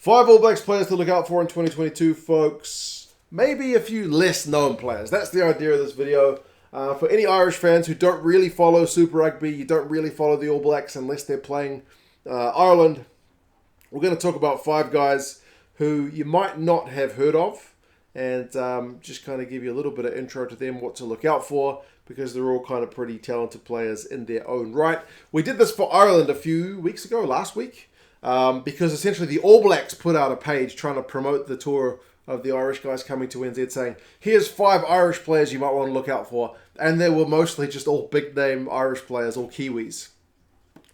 5 All Blacks players to look out for in 2022, folks. Maybe a few less known players. That's the idea of this video. For any Irish fans who don't really follow Super Rugby, you don't really follow the All Blacks unless they're playing Ireland, we're going to talk about 5 guys who you might not have heard of, and just kind of give you a little bit of intro to them, what to look out for, because they're all kind of pretty talented players in their own right. We did this for Ireland a few weeks ago, last week, because essentially the All Blacks put out a page trying to promote the tour of the Irish guys coming to NZ, saying, here's 5 Irish players you might want to look out for. And they were mostly just all big name Irish players, all Kiwis.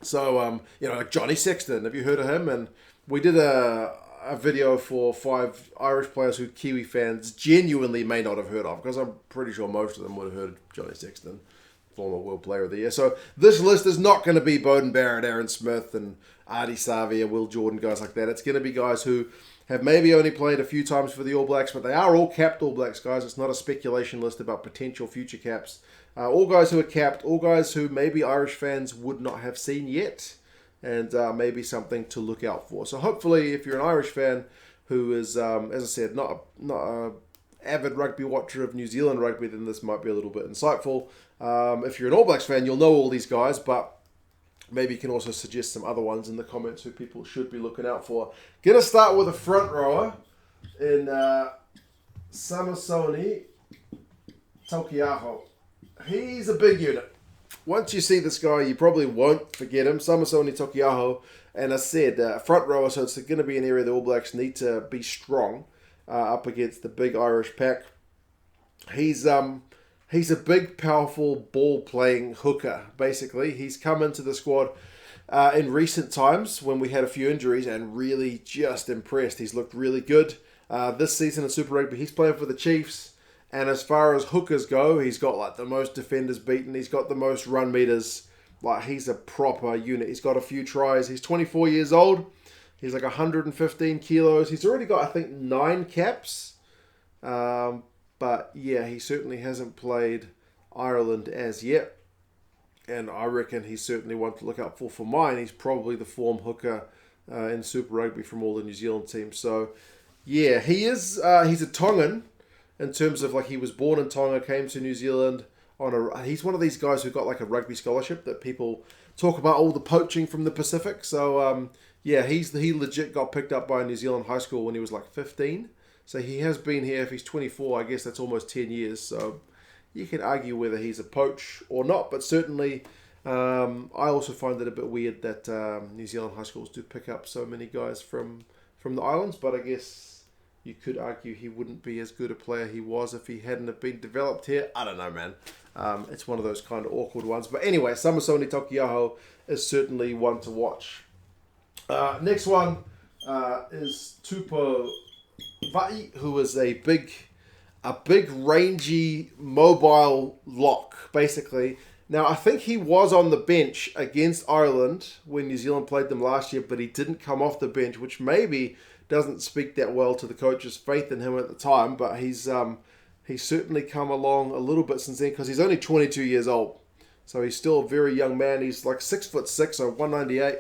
So, like Johnny Sexton, have you heard of him? And we did a video for 5 Irish players who Kiwi fans genuinely may not have heard of, because I'm pretty sure most of them would have heard of Johnny Sexton, former World Player of the Year. So this list is not going to be Bowden Barrett, Aaron Smith, and Ardie Savia, Will Jordan, guys like that. It's going to be guys who have maybe only played a few times for the All Blacks, but they are all capped All Blacks, guys. It's not a speculation list about potential future caps. All guys who are capped, all guys who maybe Irish fans would not have seen yet, and maybe something to look out for. So hopefully, if you're an Irish fan who is, as I said, not a avid rugby watcher of New Zealand rugby, then this might be a little bit insightful. If you're an All Blacks fan, you'll know all these guys, but maybe you can also suggest some other ones in the comments who people should be looking out for. Gonna start with a front rower in Samisoni Taukei'aho. He's a big unit. Once you see this guy, you probably won't forget him. Samisoni Taukei'aho, and I said front rower, so it's going to be an area the All Blacks need to be strong up against the big Irish pack. He's a big, powerful, ball-playing hooker, basically. He's come into the squad in recent times when we had a few injuries and really just impressed. He's looked really good. This season in Super Rugby, he's playing for the Chiefs. And as far as hookers go, he's got like the most defenders beaten. He's got the most run meters. Like, he's a proper unit. He's got a few tries. He's 24 years old. He's like 115 kilos. He's already got, I think, 9 caps. But yeah, he certainly hasn't played Ireland as yet. And I reckon he's certainly one to look out for mine. He's probably the form hooker in Super Rugby from all the New Zealand teams. So yeah, he's a Tongan in terms of, like, he was born in Tonga, came to New Zealand he's one of these guys who got like a rugby scholarship that people talk about, all the poaching from the Pacific. So yeah, he legit got picked up by a New Zealand high school when he was like 15. So he has been here. If he's 24, I guess that's almost 10 years. So you can argue whether he's a poach or not. But certainly, I also find it a bit weird that New Zealand high schools do pick up so many guys from the islands. But I guess you could argue he wouldn't be as good a player he was if he hadn't have been developed here. I don't know, man. It's one of those kind of awkward ones. But anyway, Samisoni Taukei'aho is certainly one to watch. Next one is Tupa, who is a big, rangy, mobile lock, basically. Now, I think he was on the bench against Ireland when New Zealand played them last year, but he didn't come off the bench, which maybe doesn't speak that well to the coach's faith in him at the time. But he's certainly come along a little bit since then, because he's only 22 years old. So he's still a very young man. He's like 6'6", so 198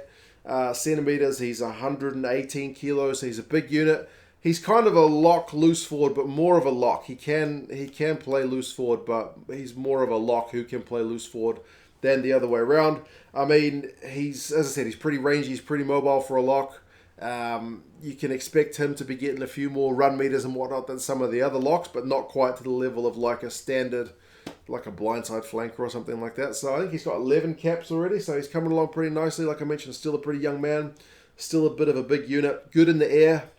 centimeters. He's 118 kilos. So he's a big unit. He's kind of a lock loose forward, but more of a lock. He can play loose forward, but he's more of a lock who can play loose forward than the other way around. I mean, as I said, he's pretty rangy. He's pretty mobile for a lock. You can expect him to be getting a few more run meters and whatnot than some of the other locks, but not quite to the level of like a standard, like a blindside flanker or something like that. So I think he's got 11 caps already, so he's coming along pretty nicely. Like I mentioned, still a pretty young man, still a bit of a big unit, good in the air.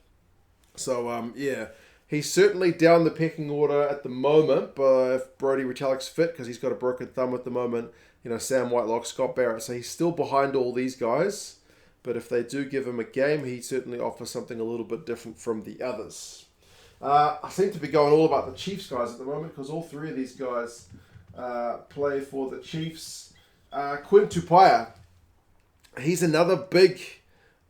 So yeah, he's certainly down the pecking order at the moment, but if Brodie Retallick's fit, because he's got a broken thumb at the moment, Sam Whitelock, Scott Barrett, so he's still behind all these guys. But if they do give him a game, he certainly offers something a little bit different from the others. I seem to be going all about the Chiefs guys at the moment, because all 3 of these guys play for the Chiefs. Quinn Tupaya, he's another big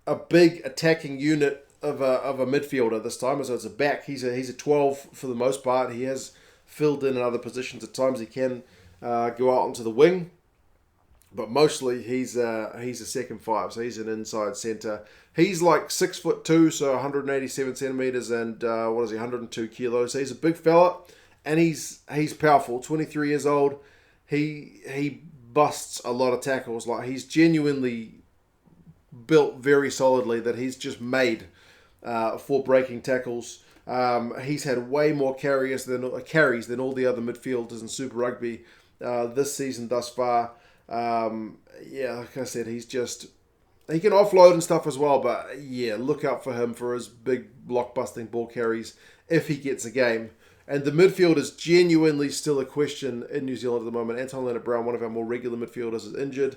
attacking unit of a midfielder this time. So it's a back. He's a 12 for the most part. He has filled in other positions at times. He can go out onto the wing. But mostly he's a second 5, so he's an inside centre. He's like 6'2", so 187 centimeters, and 102 kilos. So he's a big fella, and he's powerful. 23 years old. He busts a lot of tackles. Like, he's genuinely built very solidly. That he's just made for breaking tackles. He's had way more carries than all the other midfielders in Super Rugby this season thus far. Like I said, he can offload and stuff as well, but yeah, look out for him for his big block-busting ball carries if he gets a game. And the midfield is genuinely still a question in New Zealand at the moment. Anton Leonard-Brown, one of our more regular midfielders, is injured.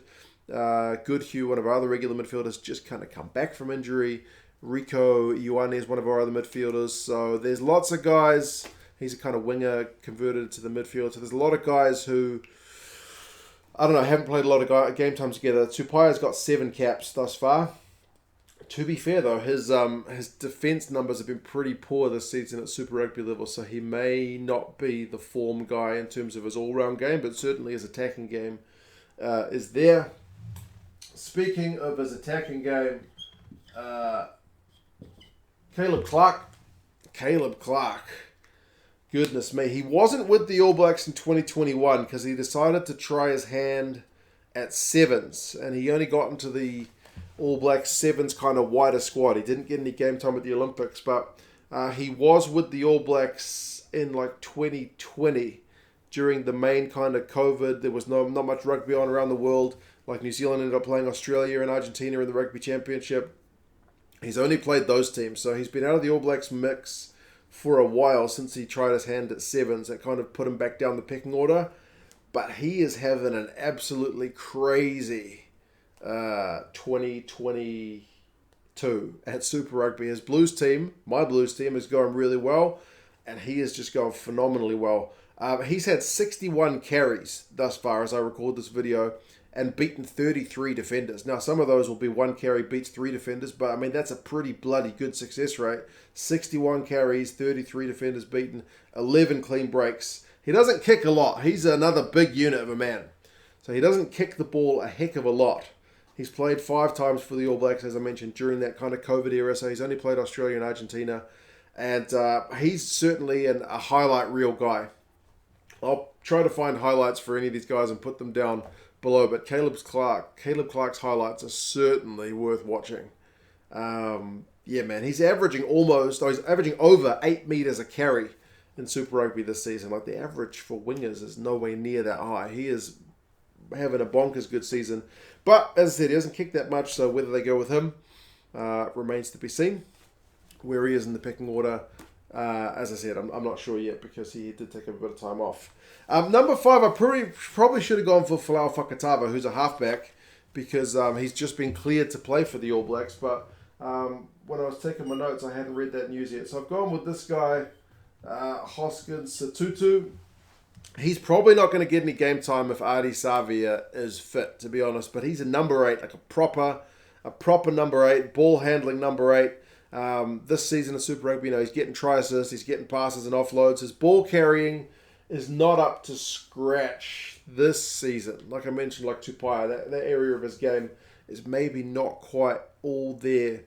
Goodhue, one of our other regular midfielders, just kind of come back from injury. Rico Ioane is one of our other midfielders. So there's lots of guys. He's a kind of winger converted to the midfield. So there's a lot of guys who, I don't know, haven't played a lot of game time together. Tupaya's got 7 caps thus far. To be fair, though, his defence numbers have been pretty poor this season at Super Rugby level, so he may not be the form guy in terms of his all-round game, but certainly his attacking game is there. Speaking of his attacking game, Caleb Clark. Goodness me. He wasn't with the All Blacks in 2021 because he decided to try his hand at sevens, and he only got into the All Blacks sevens kind of wider squad. He didn't get any game time at the Olympics, but he was with the All Blacks in like 2020 during the main kind of COVID. There was not much rugby on around the world. Like, New Zealand ended up playing Australia and Argentina in the Rugby Championship. He's only played those teams, so he's been out of the All Blacks mix for a while since he tried his hand at sevens. That kind of put him back down the pecking order. But he is having an absolutely crazy 2022 at Super Rugby. His Blues team, my Blues team, is going really well, and he is just going phenomenally well. He's had 61 carries thus far as I record this video, and beaten 33 defenders. Now, some of those will be 1 carry beats 3 defenders, but I mean, that's a pretty bloody good success rate. 61 carries, 33 defenders beaten, 11 clean breaks. He doesn't kick a lot. He's another big unit of a man. So he doesn't kick the ball a heck of a lot. He's played 5 times for the All Blacks, as I mentioned, during that kind of COVID era, so he's only played Australia and Argentina. And he's certainly a highlight reel guy. I'll try to find highlights for any of these guys and put them down below, but Caleb Clark's highlights are certainly worth watching. Yeah, man, he's averaging over 8 meters a carry in Super Rugby this season. Like, the average for wingers is nowhere near that high. He is having a bonkers good season, but as I said, he doesn't kick that much, so whether they go with him remains to be seen. Where he is in the pecking order, as I said, I'm not sure yet, because he did take a bit of time off. Number 5, I probably should have gone for Folau Fakatava, who's a halfback, because he's just been cleared to play for the All Blacks. But when I was taking my notes, I hadn't read that news yet. So I've gone with this guy, Hoskins Satutu. He's probably not going to get any game time if Ardie Savia is fit, to be honest. But he's a number 8, like a proper number 8, ball handling number 8. This season of Super Rugby, he's getting try assists, he's getting passes and offloads. His ball carrying is not up to scratch this season. Like I mentioned, like Tupaya, that area of his game is maybe not quite all there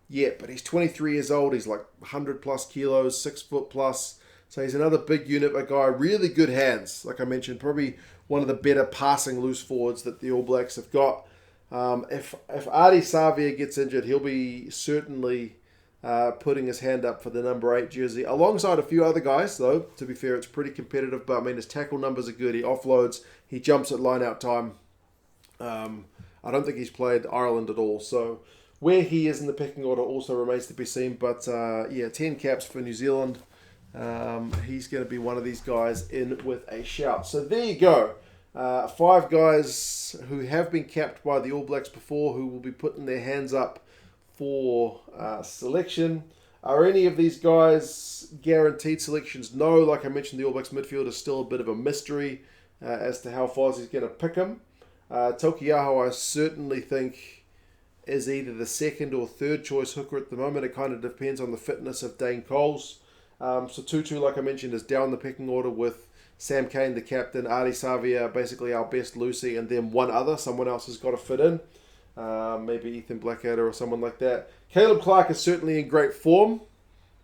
yet. But he's 23 years old. He's like 100 plus kilos, 6 foot plus. So he's another big unit, a guy, really good hands. Like I mentioned, probably one of the better passing loose forwards that the All Blacks have got. If Ardie Savia gets injured, he'll be certainly putting his hand up for the number 8 jersey, alongside a few other guys, though. To be fair, it's pretty competitive, but I mean, his tackle numbers are good. He offloads, he jumps at line-out time. I don't think he's played Ireland at all, so where he is in the pecking order also remains to be seen. But 10 caps for New Zealand. He's going to be one of these guys in with a shout. So there you go. 5 guys who have been capped by the All Blacks before, who will be putting their hands up for selection. Are any of these guys guaranteed selections? No. Like I mentioned, the All Blacks midfield is still a bit of a mystery as to how far he's going to pick him. Tokiaho, I certainly think, is either the second or third choice hooker at the moment. It kind of depends on the fitness of Dane Coles. So Tutu, like I mentioned, is down the pecking order with Sam Cane, the captain, Ardie Savia, basically our best Lucy, and then one other. Someone else has got to fit in. maybe Ethan Blackadder or someone like that. Caleb Clark is certainly in great form,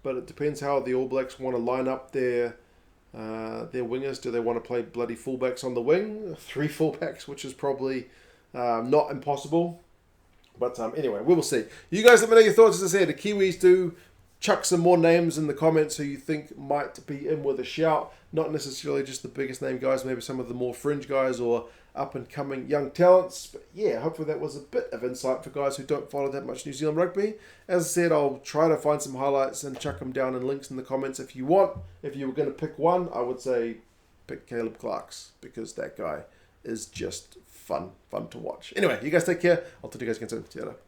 but it depends how the All Blacks want to line up their wingers. Do they want to play bloody fullbacks on the wing? 3 fullbacks, which is probably not impossible. But anyway, we will see. You guys let me know your thoughts. As I said, the Kiwis do chuck some more names in the comments who you think might be in with a shout. Not necessarily just the biggest name guys, maybe some of the more fringe guys or up-and-coming young talents. But yeah, hopefully that was a bit of insight for guys who don't follow that much New Zealand rugby. As I said, I'll try to find some highlights and chuck them down in links in the comments if you want. If you were going to pick one, I would say pick Caleb Clark's, because that guy is just fun to watch. Anyway, you guys take care. I'll talk to you guys again soon. See you later.